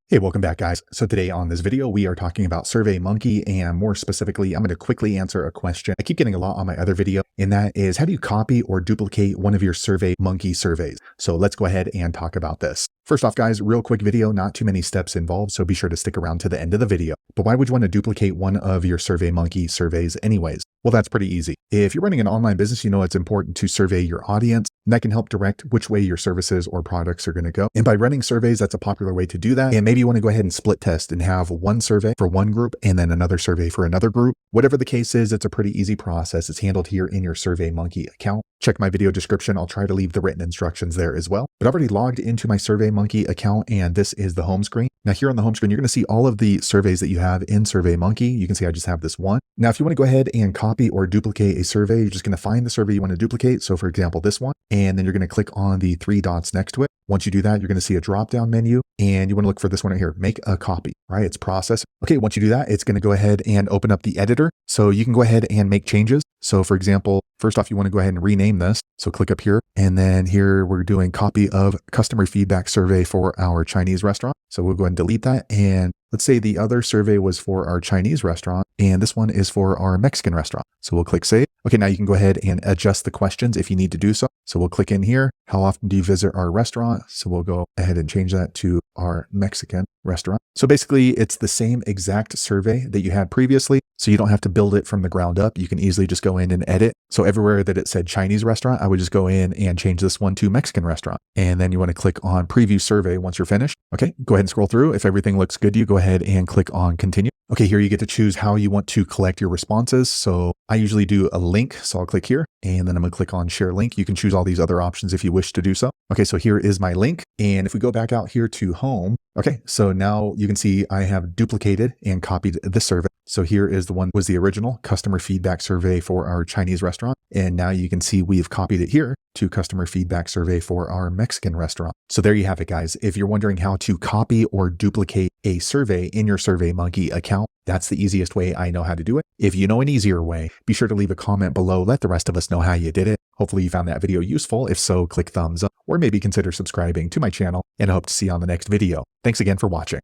Hey, welcome back guys. So today on this video, we are talking about SurveyMonkey, and more specifically, I'm going to quickly answer a question I keep getting a lot on my other video, and that is, how do you copy or duplicate one of your SurveyMonkey surveys? So let's go ahead and talk about this. First off guys, real quick video, not too many steps involved, so be sure to stick around to the end of the video. But why would you want to duplicate one of your SurveyMonkey surveys anyways? Well, that's pretty easy. If you're running an online business, you know it's important to survey your audience, and that can help direct which way your services or products are going to go. And by running surveys, that's a popular way to do that. And maybe you want to go ahead and split test and have one survey for one group and then another survey for another group. Whatever the case is, it's a pretty easy process. It's handled here in your SurveyMonkey account. Check my video description. I'll try to leave the written instructions there as well. But I've already logged into my SurveyMonkey account, and this is the home screen. Now here on the home screen, you're going to see all of the surveys that you have in SurveyMonkey. You can see I just have this one. Now, if you want to go ahead and copy or duplicate a survey, you're just going to find the survey you want to duplicate. So for example, this one, and then you're going to click on the three dots next to it. Once you do that, you're going to see a drop-down menu, and you want to look for this one right here, make a copy, right? It's process. Okay, once you do that, it's going to go ahead and open up the editor. So you can go ahead and make changes. So for example, first off, you want to go ahead and rename this. So click up here, and then here we're doing copy of customer feedback survey for our Chinese restaurant. So we'll go ahead and delete that. And let's say the other survey was for our Chinese restaurant, and this one is for our Mexican restaurant. So we'll click save. Okay, now you can go ahead and adjust the questions if you need to do so. So we'll click in here. How often do you visit our restaurant? So we'll go ahead and change that to our Mexican restaurant. So basically it's the same exact survey that you had previously. So you don't have to build it from the ground up. You can easily just go in and edit. So everywhere that it said Chinese restaurant, I would just go in and change this one to Mexican restaurant. And then you want to click on preview survey once you're finished. Okay, go ahead and scroll through. If everything looks good to you, go ahead and click on continue. Okay, here you get to choose how you want to collect your responses. So I usually do a link. So I'll click here, and then I'm going to click on share link. You can choose all these other options if you wish to do so. Okay, so here is my link. And if we go back out here to home, okay, so now you can see I have duplicated and copied this survey. So here is the one was the original customer feedback survey for our Chinese restaurant. And now you can see we've copied it here to customer feedback survey for our Mexican restaurant. So there you have it, guys. If you're wondering how to copy or duplicate a survey in your SurveyMonkey account, that's the easiest way I know how to do it. If you know an easier way, be sure to leave a comment below. Let the rest of us know how you did it. Hopefully you found that video useful. If so, click thumbs up or maybe consider subscribing to my channel, and I hope to see you on the next video. Thanks again for watching.